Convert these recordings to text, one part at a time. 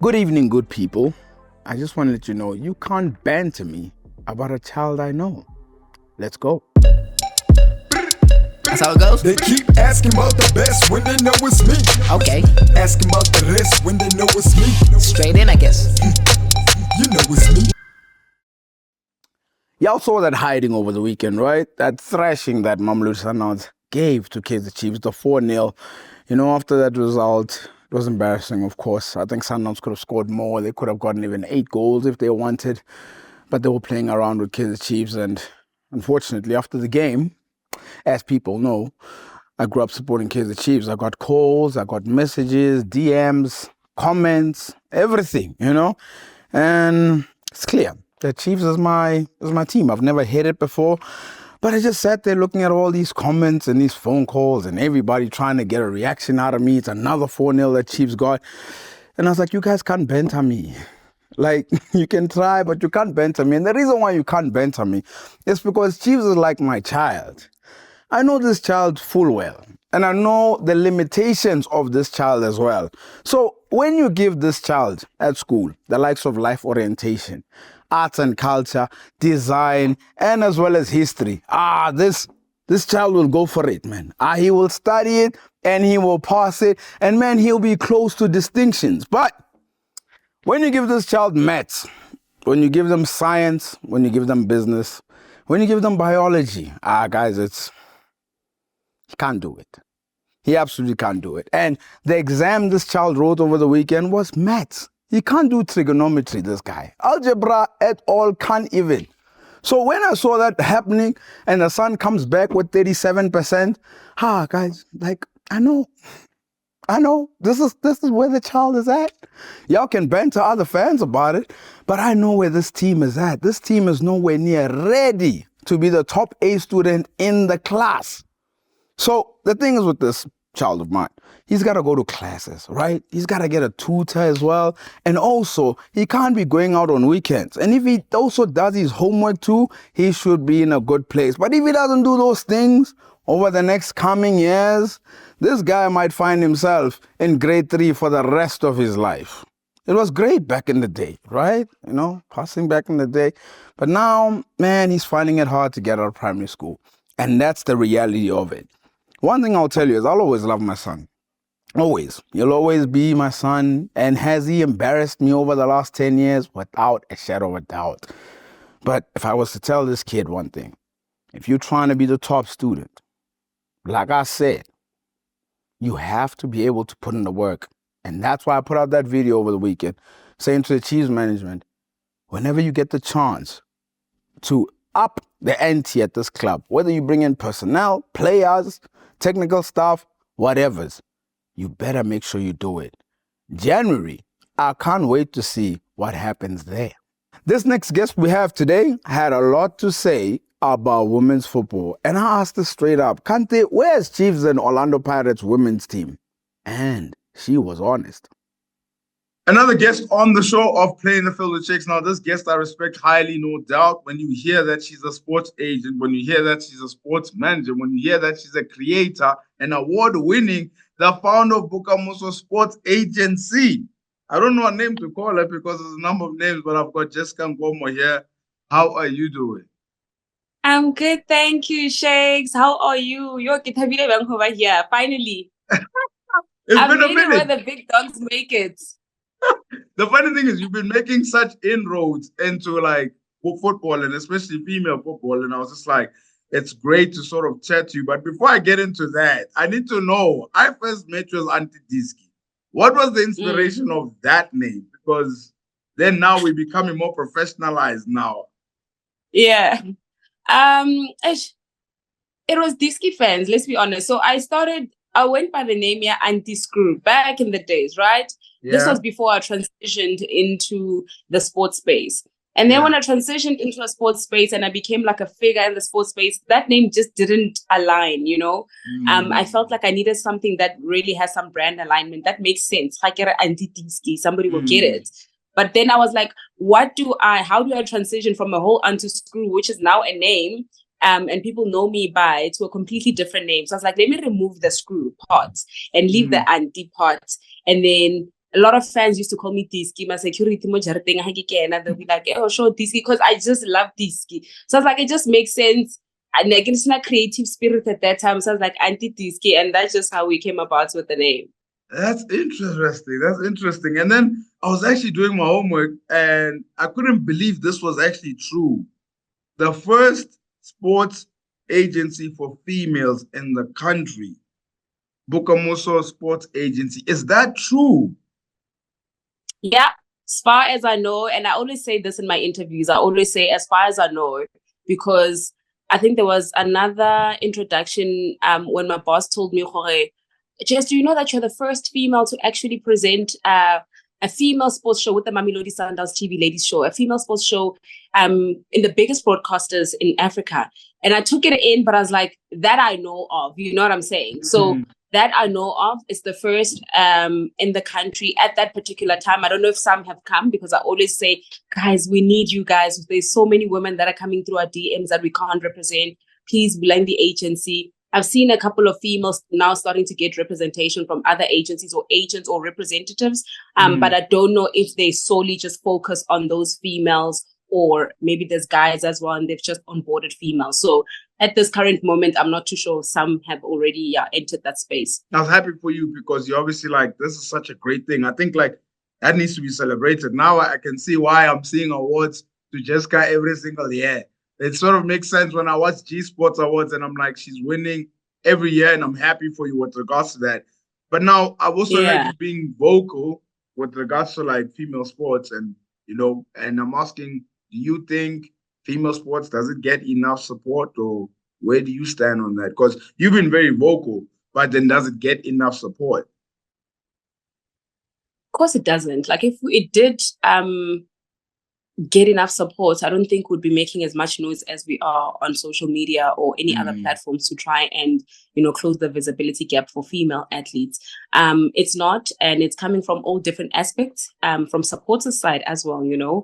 Good evening, good people. I just want to let you know you can't banter me about a child I know. Let's go. That's how it goes? They keep asking about the best when they know it's me. Okay. Asking about the rest when they know it's me. Straight in, I guess. You know it's me. Y'all saw that hiding over the weekend, right? That thrashing that Mamelodi Sundowns gave to Kaizer Chiefs, the 4-0. You know, after that result, it was embarrassing, of course. I think Sundowns could have scored more. They could have gotten even 8 goals if they wanted. But they were playing around with Kaizer Chiefs. And unfortunately, after the game, as people know, I grew up supporting Kaizer Chiefs. I got calls, I got messages, DMs, comments, everything, you know? And it's clear. The Chiefs is my team. I've never hit it before. But I just sat there looking at all these comments and these phone calls and everybody trying to get a reaction out of me. It's another 4-0 that Chiefs got. And I was like, you guys can't banter me. Like, you can try, but you can't banter me. And the reason why you can't banter me is because Chiefs is like my child. I know this child full well. And I know the limitations of this child as well. So when you give this child at school the likes of life orientation, arts and culture, design, and as well as history, this child will go for it, man. He will study it and he will pass it. And man, he'll be close to distinctions. But when you give this child maths, when you give them science, when you give them business, when you give them biology, guys, he can't do it. He absolutely can't do it. And the exam this child wrote over the weekend was maths. He can't do trigonometry, this guy. Algebra at all, can't even. So when I saw that happening and the son comes back with 37%, guys, like, I know. This is where the child is at. Y'all can banter other fans about it, but I know where this team is at. This team is nowhere near ready to be the top A student in the class. So the thing is with this child of mine, he's got to go to classes, right? He's got to get a tutor as well. And also, he can't be going out on weekends. And if he also does his homework too, he should be in a good place. But if he doesn't do those things over the next coming years, this guy might find himself in grade 3 for the rest of his life. It was great back in the day, right? You know, passing back in the day. But now, man, he's finding it hard to get out of primary school. And that's the reality of it. One thing I'll tell you is I'll always love my son. Always. You'll always be my son. And has he embarrassed me over the last 10 years? Without a shadow of a doubt. But if I was to tell this kid one thing, if you're trying to be the top student, like I said, you have to be able to put in the work. And that's why I put out that video over the weekend saying to the Chiefs management, whenever you get the chance to up the ante at this club, whether you bring in personnel, players, technical staff, whatever's, you better make sure you do it. January, I can't wait to see what happens there. This next guest we have today had a lot to say about women's football. And I asked her straight up, Kante, where's Chiefs and Orlando Pirates women's team? And she was honest. Another guest on the show of Playing the Field with Chicks. Now, this guest I respect highly, no doubt. When you hear that she's a sports agent, when you hear that she's a sports manager, when you hear that she's a creator, an award-winning, the founder of Bukamuso Sports Agency. I don't know a name to call her because there's a number of names, but I've got Jessica Nkomo here. How are you doing? I'm good, thank you, Shakes. How are you? You're over here, finally. It's been a made it minute. where the big dogs make it. The funny thing is, you've been making such inroads into like football and especially female football. And I was just like, it's great to sort of chat to you. But before I get into that, I need to know, I first met you as Antidiski. What was the inspiration of that name? Because then now we're becoming more professionalized now. Yeah. It was Disky fans, let's be honest. So I went by the name Anti-Screw back in the days, right? Yeah. This was before I transitioned into the sports space. And then when I transitioned into a sports space and I became like a figure in the sports space, that name just didn't align, you know? I felt like I needed something that really has some brand alignment. That makes sense. Like Anti-Disky, somebody will get it. But then I was like, how do I transition from a whole Anti-Screw, which is now a name, and people know me by, to a completely different name. So I was like, let me remove the screw part and leave the anti part and then a lot of fans used to call me Diski, my security mo jareteng ha ke kena. They'll be like, oh, show Diski, because I just love Diski. So I was like, it just makes sense. And like, it's not creative spirit at that time. So I was like, Auntie Diski, and that's just how we came about with the name. That's interesting. That's interesting. And then I was actually doing my homework and I couldn't believe this was actually true. The first sports agency for females in the country, Bukamoso Sports Agency. Is that true? Yeah, as far as I know, and I always say this in my interviews, I always say as far as I know, because I think there was another introduction when my boss told me, Jorge, just do you know that you're the first female to actually present a female sports show with the Mamelodi Sundowns TV Ladies Show, a female sports show in the biggest broadcasters in Africa. And I took it in, but I was like, that I know of, you know what I'm saying? So that I know of is the first in the country at that particular time. I don't know if some have come, because I always say, guys, we need you guys. There's so many women that are coming through our DMs that we can't represent. Please blend the agency. I've seen a couple of females now starting to get representation from other agencies or agents or representatives, but I don't know if they solely just focus on those females, or maybe there's guys as well and they've just onboarded females. So at this current moment, I'm not too sure. Some have already entered that space. I was happy for you because you're obviously like, this is such a great thing. I think like that needs to be celebrated. Now I can see why I'm seeing awards to Jessica every single year. It sort of makes sense when I watch G Sports Awards and I'm like, she's winning every year and I'm happy for you with regards to that. But now I've also heard you being vocal with regards to like female sports and, you know, and I'm asking, do you think female sports, does it get enough support, or where do you stand on that? Because you've been very vocal, but then does it get enough support? Of course it doesn't. Like if it did get enough support, I don't think we'd be making as much noise as we are on social media or any other platforms to try and, you know, close the visibility gap for female athletes. It's not, and it's coming from all different aspects, from supporters' side as well, you know.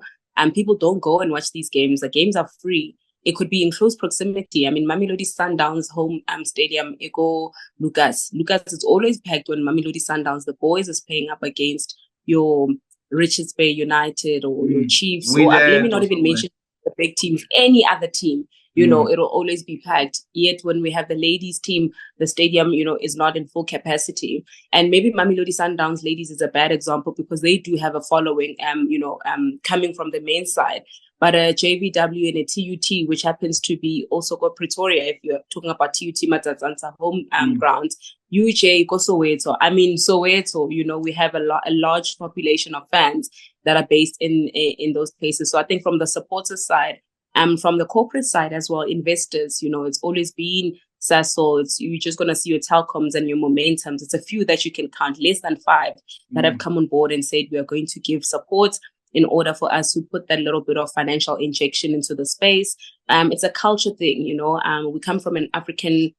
People don't go and watch these games. The games are free. It could be in close proximity. I mean, Mamelodi Sundowns home stadium, Ego Lucas. Lucas is always packed when Mamelodi Sundowns, the boys, is playing up against your Richards Bay United or your Chiefs. Or let me not even mention the big teams, any other team. You know, it'll always be packed. Yet when we have the ladies team, the stadium, you know, is not in full capacity. And maybe Mamelodi Sundowns ladies is a bad example because they do have a following, coming from the men's side. But a JVW and a TUT, which happens to be also got Pretoria, if you're talking about TUT Matsatsansa home grounds, UJ go Soweto. I mean, Soweto, you know, we have a large population of fans that are based in those places. So I think from the supporter side, from the corporate side as well, investors, you know, it's always been Sasol. You're just going to see your telecoms and your momentums. It's a few that you can count, less than 5 that have come on board and said we are going to give support in order for us to put that little bit of financial injection into the space. It's a culture thing, you know. We come from Africa.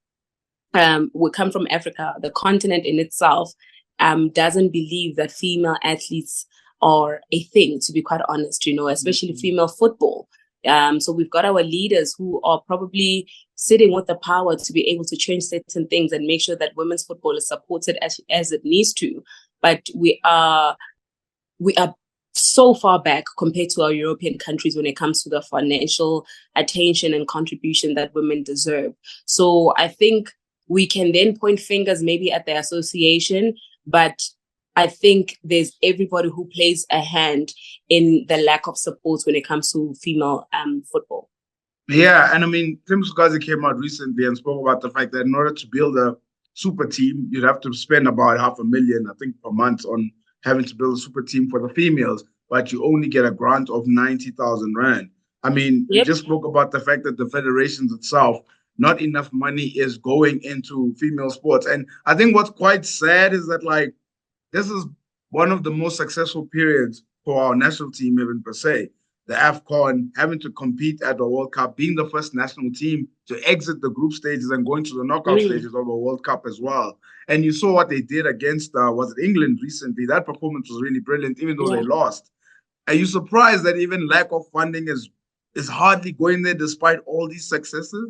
The continent in itself doesn't believe that female athletes are a thing, to be quite honest, you know, especially female football. So we've got our leaders who are probably sitting with the power to be able to change certain things and make sure that women's football is supported as it needs to. But we are so far back compared to our European countries when it comes to the financial attention and contribution that women deserve. So I think we can then point fingers maybe at the association, but I think there's everybody who plays a hand in the lack of support when it comes to female football. Yeah, and I mean, Tim Sukazi came out recently and spoke about the fact that in order to build a super team, you'd have to spend about $500,000, I think, per month on having to build a super team for the females, but you only get a grant of 90,000 Rand. I mean, you just spoke about the fact that the federations itself, not enough money is going into female sports. And I think what's quite sad is that, like, this is one of the most successful periods for our national team, even per se. The AFCON, having to compete at the World Cup, being the first national team to exit the group stages and going to the knockout stages of the World Cup as well. And you saw what they did against, was it England recently? That performance was really brilliant, even though they lost. Are you surprised that even lack of funding is hardly going there despite all these successes?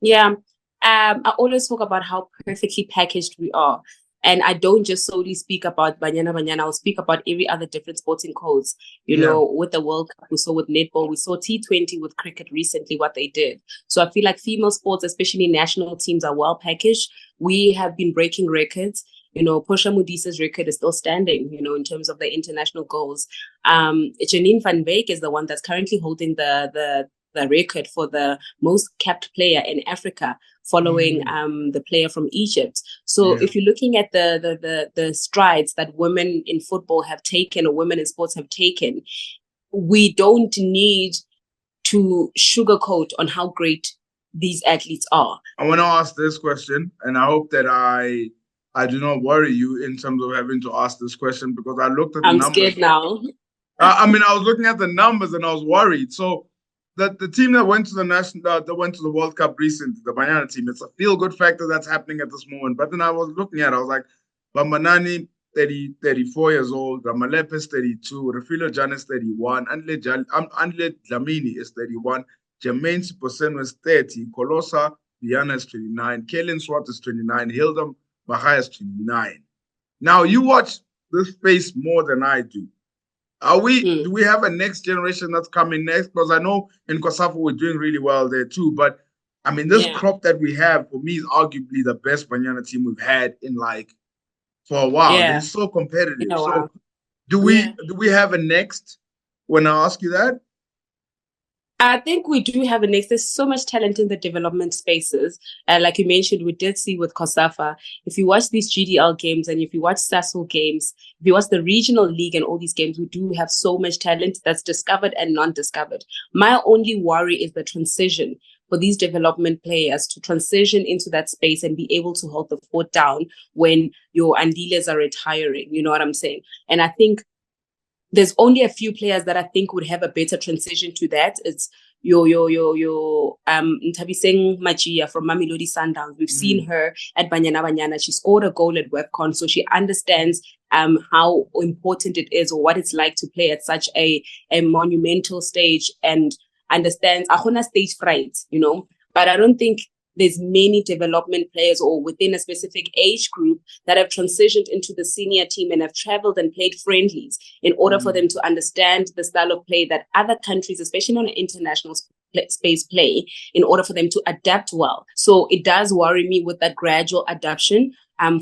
Yeah. I always talk about how perfectly packaged we are. And I don't just solely speak about Banyana Banyana, I'll speak about every other different sporting codes. You know, with the World Cup, we saw with netball, we saw T20 with cricket recently, what they did. So I feel like female sports, especially national teams, are well packaged. We have been breaking records. You know, Portia Modisa's record is still standing, you know, in terms of the international goals. Janine van Beek is the one that's currently holding the record for the most capped player in Africa, following the player from Egypt. So if you're looking at the strides that women in football have taken, or women in sports have taken, we don't need to sugarcoat on how great these athletes are. I want to ask this question, and I hope that I do not worry you in terms of having to ask this question, because I looked at the numbers. I'm scared now. I mean, I was looking at the numbers and I was worried. So the team that went to the World Cup recently, the Banyana team, it's a feel-good factor that's happening at this moment. But then I was looking at it, I was like, Bambanani, 34 years old, Ramalepe is 32, Refilo Jan is 31, Andle Dlamini is 31, Jermaine Siposeno is 30, Kolosa Diana is 29, Kaylin Swart is 29, Hilda Bahia is 29. Now, you watch this space more than I do. Do we have a next generation that's coming next? Because I know in Kosafa we're doing really well there too. But I mean, this crop that we have, for me, is arguably the best Banyana team we've had in for a while. They're so competitive. So do we have a next when I ask you that? I think we do have a next. There's so much talent in the development spaces. Like you mentioned, we did see with Kosafa. If you watch these GDL games and if you watch Sasol games, if you watch the regional league and all these games, we do have so much talent that's discovered and non-discovered. My only worry is the transition for these development players to transition into that space and be able to hold the fort down when your Andiles are retiring. You know what I'm saying? And I think there's only a few players that I think would have a better transition to that. It's your Ntabiseng Machia from Mamelodi Sundowns. We've seen her at Banyana Banyana. She scored a goal at WebCon, so she understands how important it is, or what it's like to play at such a monumental stage, and understands Ahona stage fright, you know. But I don't think there's many development players or within a specific age group that have transitioned into the senior team and have traveled and played friendlies in order for them to understand the style of play that other countries, especially on an international space, play, in order for them to adapt well. So it does worry me with that gradual adaptation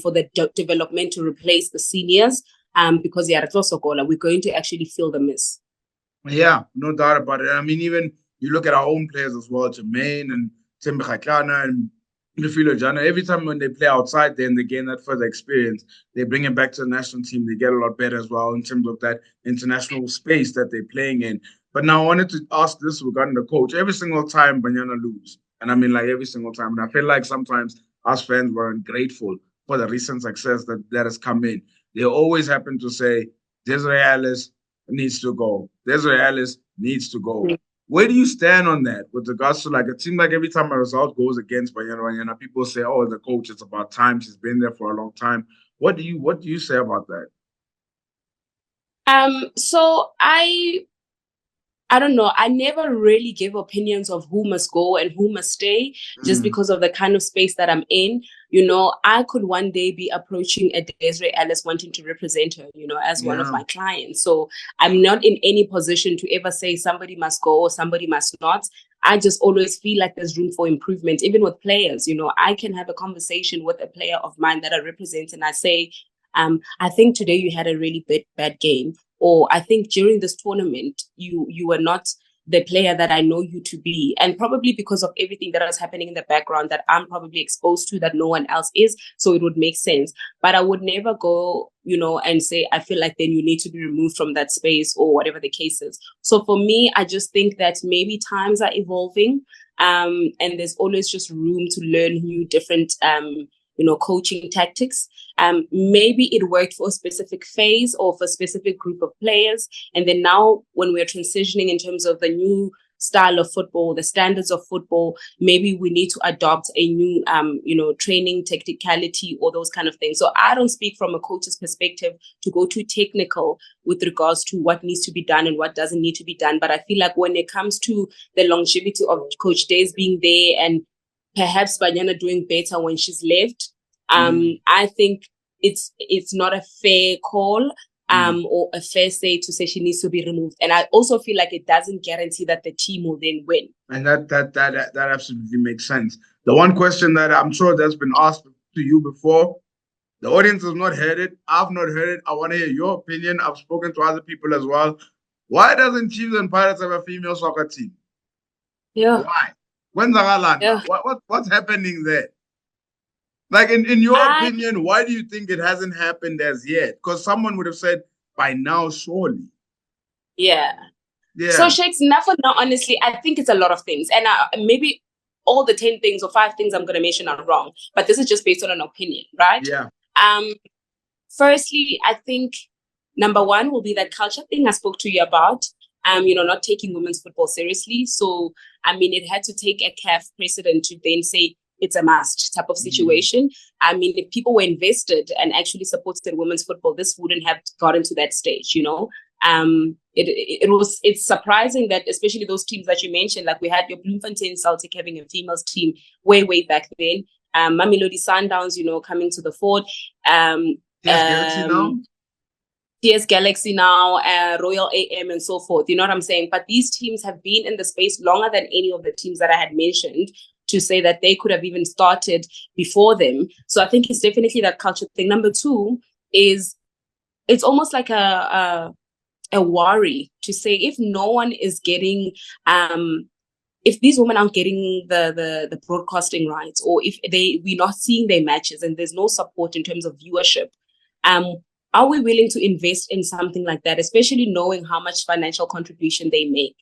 for the development to replace the seniors, because we're going to actually feel the miss. Yeah, no doubt about it. I mean, even you look at our own players as well, Jermaine and Tembe and Refilo Jana. Every time when they play outside there and they gain that further experience, they bring it back to the national team. They get a lot better as well in terms of that international space that they're playing in. But now I wanted to ask this regarding the coach. Every single time Banyana lose, and I mean like every single time, and I feel like sometimes us fans were ungrateful for the recent success that has come in. They always happen to say, Desiree Ellis needs to go. Desiree Ellis needs to go. Where do you stand on that with regards to, like, it seems like every time a result goes against Banyana, people say, oh, the coach, it's about time. She's been there for a long time. What do you say about that? So I don't know. I never really give opinions of who must go and who must stay, just because of the kind of space that I'm in. You know, I could one day be approaching a Desiree Ellis wanting to represent her, you know, as one of my clients. So I'm not in any position to ever say somebody must go or somebody must not. I just always feel like there's room for improvement, even with players. You know, I can have a conversation with a player of mine that I represent and I say, I think today you had a really bad game. Or I think during this tournament, you were not the player that I know you to be. And probably because of everything that is happening in the background that I'm probably exposed to that no one else is. So it would make sense. But I would never go, you know, and say, I feel like then you need to be removed from that space or whatever the case is. So for me, I just think that maybe times are evolving. And there's always just room to learn new different coaching tactics. Maybe it worked for a specific phase or for a specific group of players. And then now when we're transitioning in terms of the new style of football, the standards of football, maybe we need to adopt a new, training technicality or those kind of things. So I don't speak from a coach's perspective to go too technical with regards to what needs to be done and what doesn't need to be done. But I feel like when it comes to the longevity of Coach Days being there and perhaps Banyana doing better when she's left, I think it's not a fair call or a fair say to say she needs to be removed. And I also feel like it doesn't guarantee that the team will then win. And that absolutely makes sense. The one question that I'm sure that's been asked to you before, the audience has not heard it. I've not heard it. I want to hear your opinion. I've spoken to other people as well. Why doesn't Chiefs and Pirates have a female soccer team? Yeah. Why? When's the Yeah. What's happening there? Like, in your opinion, why do you think it hasn't happened as yet? Because someone would have said by now, surely. Yeah. Yeah. So, Shakes, now for now, honestly, I think it's a lot of things. And maybe all the 10 things or 5 things I'm going to mention are wrong. But this is just based on an opinion, right? Yeah. Firstly, I think number one will be that culture thing I spoke to you about. Not taking women's football seriously. So, I mean, it had to take a CAF precedent to then say it's a must type of situation. I mean, if people were invested and actually supported women's football, this wouldn't have gotten to that stage, It's surprising that especially those teams that you mentioned, like we had your Bloemfontein Celtic having a females team way back then. Mamelodi Sundowns, coming to the fore. TS Galaxy now, Royal AM and so forth. You know what I'm saying? But these teams have been in the space longer than any of the teams that I had mentioned to say that they could have even started before them. So I think it's definitely that culture thing. Number 2 is it's almost like a worry to say if no one is getting, if these women aren't getting the broadcasting rights, or if we're not seeing their matches and there's no support in terms of viewership, are we willing to invest in something like that, especially knowing how much financial contribution they make?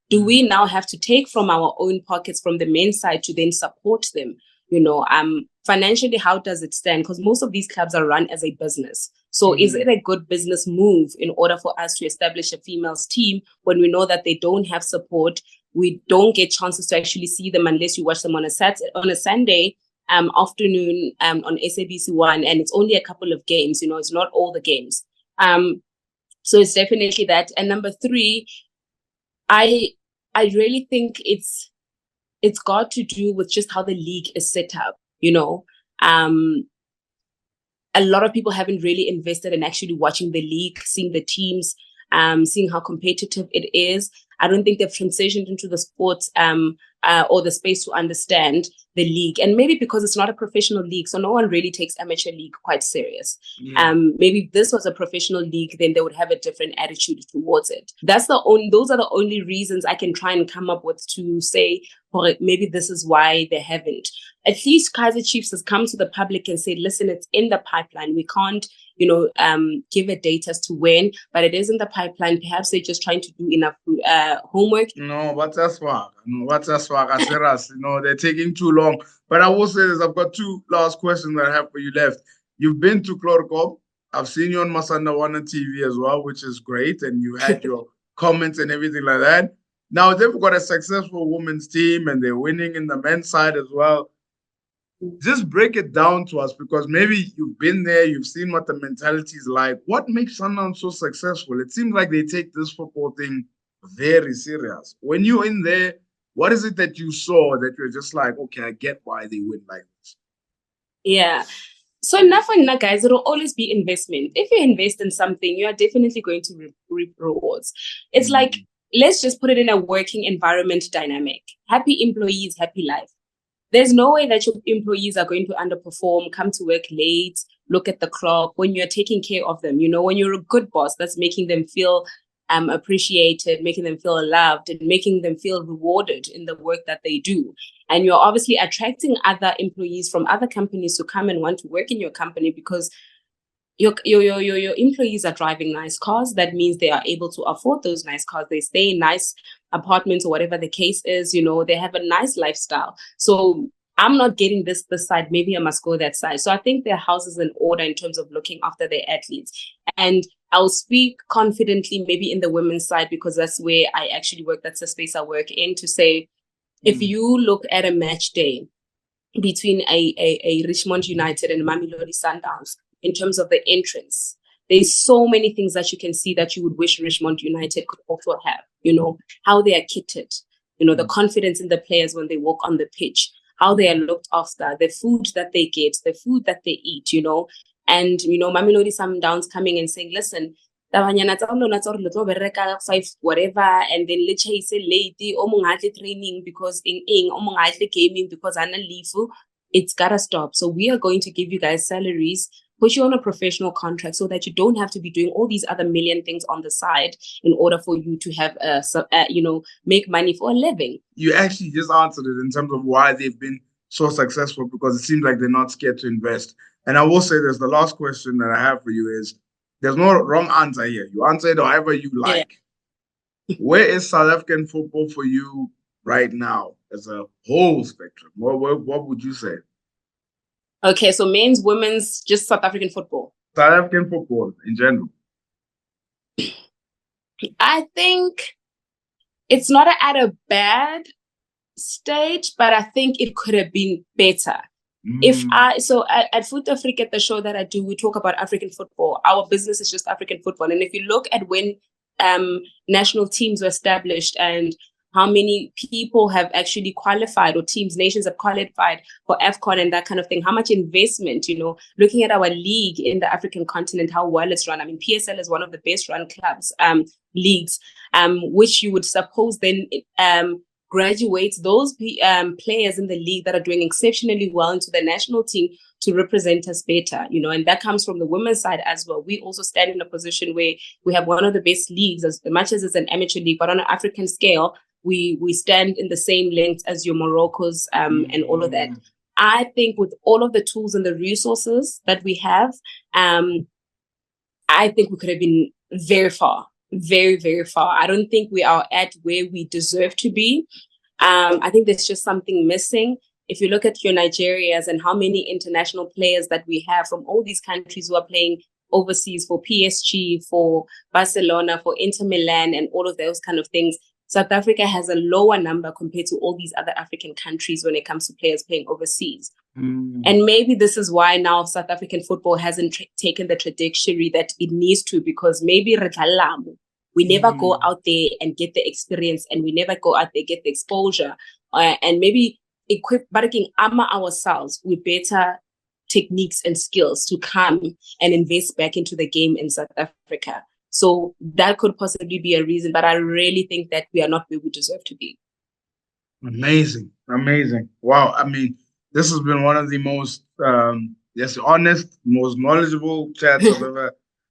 Do we now have to take from our own pockets from the men's side to then support them? Financially, how does it stand? Because most of these clubs are run as a business. So is it a good business move in order for us to establish a females team when we know that they don't have support? We don't get chances to actually see them unless you watch them on a Sunday afternoon on SABC1, and it's only a couple of games. It's not all the games. So it's definitely that. And number 3, I really think it's got to do with just how the league is set up. A lot of people haven't really invested in actually watching the league, seeing the teams, seeing how competitive it is. I don't think they've transitioned into the sports or the space to understand the league. And maybe because it's not a professional league, so no one really takes amateur league quite serious. Maybe if this was a professional league, then they would have a different attitude towards it. Those are the only reasons I can try and come up with to say, well, maybe this is why they haven't. At least Kaizer Chiefs has come to the public and said, listen, it's in the pipeline. We can't, give a date as to when, but it is in the pipeline. Perhaps they're just trying to do enough homework. No, what's that swag? Serious. They're taking too long. But I will say this, I've got 2 last questions that I have for you left. You've been to Chlorkop. I've seen you on Masanda One TV as well, which is great. And you had your comments and everything like that. Now they've got a successful women's team and they're winning in the men's side as well. Just break it down to us, because maybe you've been there, you've seen what the mentality is like. What makes Sundowns so successful? It seems like they take this football thing very serious. When you're in there, what is it that you saw that you're just like, okay, I get why they win like this? Yeah. So enough for now, guys, it'll always be investment. If you invest in something, you are definitely going to reap rewards. It's like, let's just put it in a working environment dynamic. Happy employees, happy life. There's no way that your employees are going to underperform, come to work late, look at the clock when you're taking care of them. When you're a good boss, that's making them feel appreciated, making them feel loved, and making them feel rewarded in the work that they do. And you're obviously attracting other employees from other companies to come and want to work in your company because your employees are driving nice cars. That means they are able to afford those nice cars. They stay in nice apartments or whatever the case is. They have a nice lifestyle. So I'm not getting this side. Maybe I must go that side. So I think their house is in order in terms of looking after their athletes. And I'll speak confidently maybe in the women's side because that's where I actually work. That's the space I work in, to say, if you look at a match day between a Richmond United and Mamelodi Sundowns, in terms of the entrance, there's so many things that you can see that you would wish Richmond United could also have. How they are kitted, the confidence in the players when they walk on the pitch, how they are looked after, the food that they get, the food that they eat, And, Mamelodi Sundowns coming and saying, listen, tabanyana tsa lona tsa gore le tlo bereka 5 whatever, and then le chase late, o mong ha tle training because o mong ha tle gaming because ana leave. It's gotta stop. So we are going to give you guys salaries, put you on a professional contract so that you don't have to be doing all these other million things on the side in order for you to have make money for a living. You actually just answered it in terms of why they've been so successful, because it seems like they're not scared to invest. And I will say this, the last question that I have for you is, there's no wrong answer here. You answer it however you like. Yeah. Where is South African football for you right now as a whole spectrum? What would you say? Okay, so men's, women's, just South African football. South African football in general. I think it's not at a bad stage, but I think it could have been better. So at Foot Africa, the show that I do, we talk about African football. Our business is just African football. And if you look at when national teams were established and how many people have actually qualified, or nations have qualified for AFCON and that kind of thing, how much investment, looking at our league in the African continent, how well it's run. I mean, PSL is one of the best run clubs, leagues, which you would suppose then graduates those players in the league that are doing exceptionally well into the national team to represent us better, and that comes from the women's side as well. We also stand in a position where we have one of the best leagues, as much as it's an amateur league, but on an African scale, we stand in the same length as your Morocco's and all of that. I think with all of the tools and the resources that we have, I think we could have been very far. Very, very far. I don't think we are at where we deserve to be. I think there's just something missing. If you look at your Nigerias and how many international players that we have from all these countries who are playing overseas for PSG, for Barcelona, for Inter Milan, and all of those kind of things, South Africa has a lower number compared to all these other African countries when it comes to players playing overseas. And maybe this is why now South African football hasn't taken the trajectory that it needs to, because maybe we never go out there and get the experience, and we never go out there get the exposure, and maybe equip ourselves with better techniques and skills to come and invest back into the game in South Africa. So that could possibly be a reason, but I really think that we are not where we deserve to be. Amazing. Wow. I mean, this has been one of the most honest, most knowledgeable chats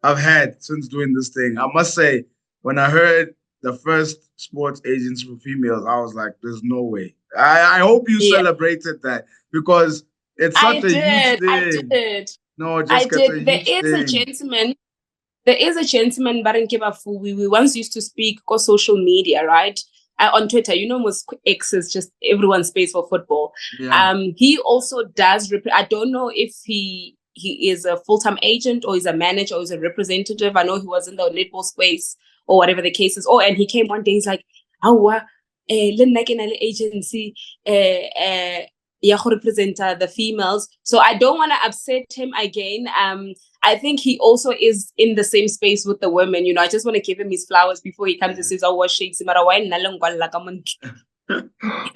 I've had since doing this thing. I must say, when I heard the first sports agents for females, I was like, there's no way. I hope you celebrated that, because it's such a huge thing. I did. No, Jessica, there is a gentleman, Baron Kebafu. We once used to speak on social media, right? On Twitter, X is just everyone's space for football. Yeah. He also does. I don't know if he is a full-time agent or he's a manager or he's a representative. I know he was in the netball space or whatever the case is. Oh, and he came one day. He's like, agency represent the females. So I don't want to upset him again. I think he also is in the same space with the women. I just want to give him his flowers before he comes and says, "Oh, what shakes him?"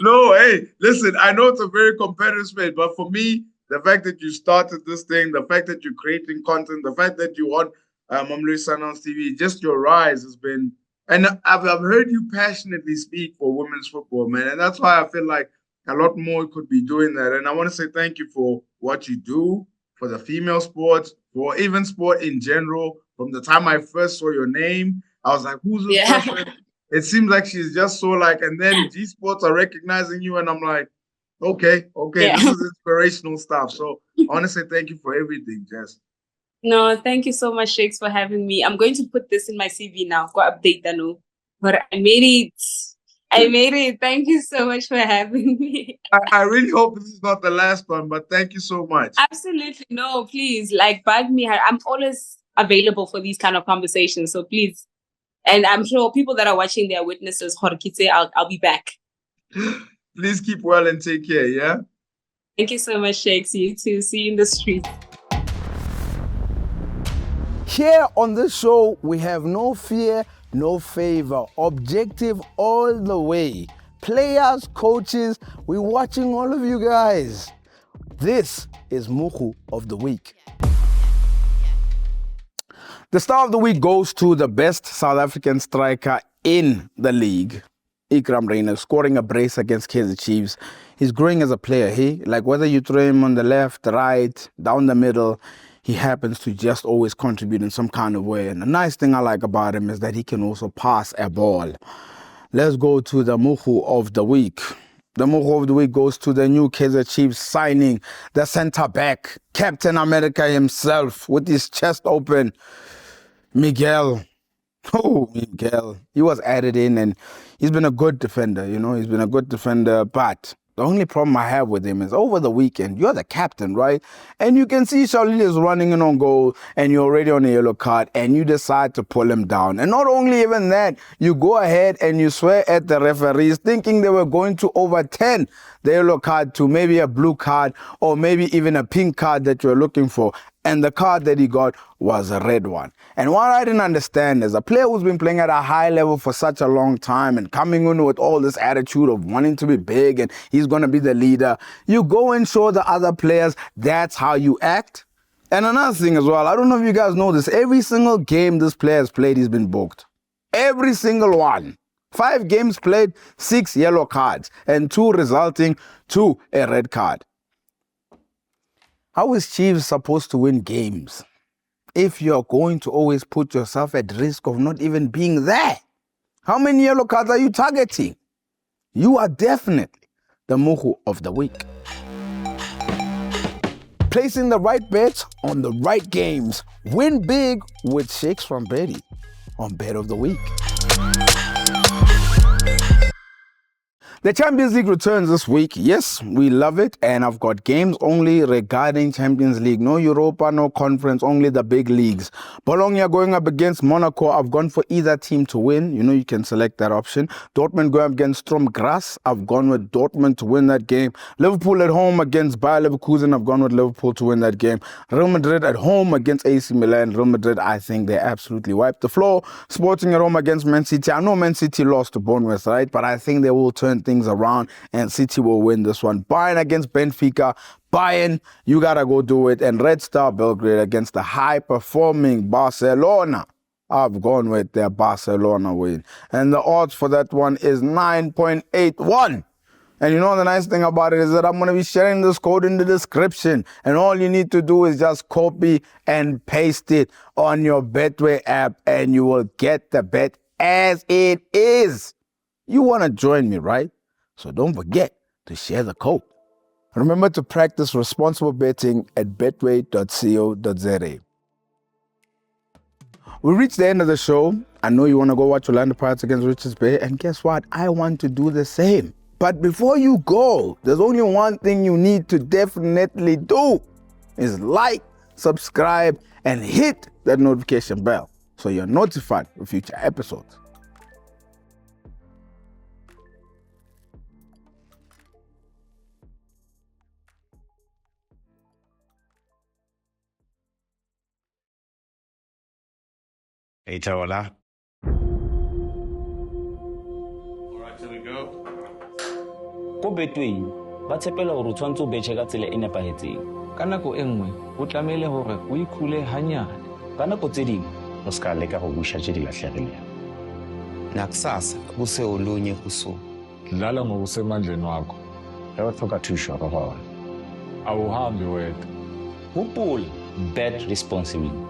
No, hey, listen, I know it's a very competitive space, but for me, the fact that you started this thing, the fact that you're creating content, the fact that you on Mamelodi Sundowns TV, just your rise has been, and I've heard you passionately speak for women's football, man, and that's why I feel like a lot more could be doing that. And I want to say thank you for what you do for the female sports, for even sport in general. From the time I first saw your name, I was like, who's this person? It seems like she's just so like, and then G Sports are recognizing you, and I'm like, okay, this is inspirational stuff. So I want to say thank you for everything, Jess. No, thank you so much, Shakes, for having me. I'm going to put this in my CV now. Go update that now. But I made it. Thank you so much for having me. I really hope this is not the last one, but thank you so much. Absolutely. No, please, bug me. I'm always available for these kind of conversations. So please. And I'm sure people that are watching, they are witnesses. I'll be back. Please keep well and take care, yeah? Thank you so much, Shakes. You too. See you in the street. Here on this show, we have no fear, no favor, objective all the way. Players, coaches, we're watching all of you guys. This is Muku of the Week. The star of the week goes to the best South African striker in the league, Ikram Reynolds, scoring a brace against Kaizer Chiefs. He's growing as a player. Like whether you throw him on the left, right, down the middle, he happens to just always contribute in some kind of way. And the nice thing I like about him is that he can also pass a ball. Let's go to the Moegoe of the week. The Moegoe of the week goes to the new Kaizer Chiefs signing, the centre back, Captain America himself, with his chest open, Miguel. Oh, Miguel. He was added in and he's been a good defender, he's been a good defender, but the only problem I have with him is over the weekend, you're the captain, right? And you can see Shaulile is running in on goal and you're already on a yellow card and you decide to pull him down. And not only even that, you go ahead and you swear at the referees thinking they were going to overturn the yellow card to maybe a blue card or maybe even a pink card that you're looking for. And the card that he got was a red one. And what I didn't understand is a player who's been playing at a high level for such a long time and coming in with all this attitude of wanting to be big and he's going to be the leader, you go and show the other players that's how you act. And another thing as well, I don't know if you guys know this, every single game this player has played, he's been booked. Every single one. 5 games played, 6 yellow cards, and 2 resulting to a red card. How is Chiefs supposed to win games if you're going to always put yourself at risk of not even being there? How many yellow cards are you targeting? You are definitely the Moegoe of the week. Placing the right bets on the right games. Win big with Shakes from Rampedi on Bet of the Week. The Champions League returns this week. Yes, we love it. And I've got games only regarding Champions League. No Europa, no conference, only the big leagues. Bologna going up against Monaco. I've gone for either team to win. You can select that option. Dortmund going up against Sturm Graz. I've gone with Dortmund to win that game. Liverpool at home against Bayer Leverkusen. I've gone with Liverpool to win that game. Real Madrid at home against AC Milan. Real Madrid, I think they absolutely wiped the floor. Sporting at home against Man City. I know Man City lost to Bournemouth, right? But I think they will turn things around and City will win this one. Bayern against Benfica. Bayern, you gotta go do it. And Red Star Belgrade against the high-performing Barcelona. I've gone with their Barcelona win. And the odds for that one is 9.81. And the nice thing about it is that I'm going to be sharing this code in the description. And all you need to do is just copy and paste it on your Betway app and you will get the bet as it is. You want to join me, right? So don't forget to share the code. Remember to practice responsible betting at betway.co.za. We reached the end of the show. I know you want to go watch Orlando Pirates against Richards Bay. And guess what? I want to do the same. But before you go, there's only one thing you need to definitely do. Is like, subscribe, and hit that notification bell so you're notified of future episodes. Hey, Taola. All right, here we go. Go Betway ba tshepela gore o tshwantse o betšhe ka tsela e nepagetseng. Ka nako e nngwe o tlamehile gore o ikhule hanyane. Ka nako tse dingwe O ska leka go busha tše di latlhegilego. Nakusasa kuse olunye kuso. Dlala ngokusemandleni wakho. Ge o tlhoka thušo go gona. Awuhambi wedwa. hopola bet responsibly.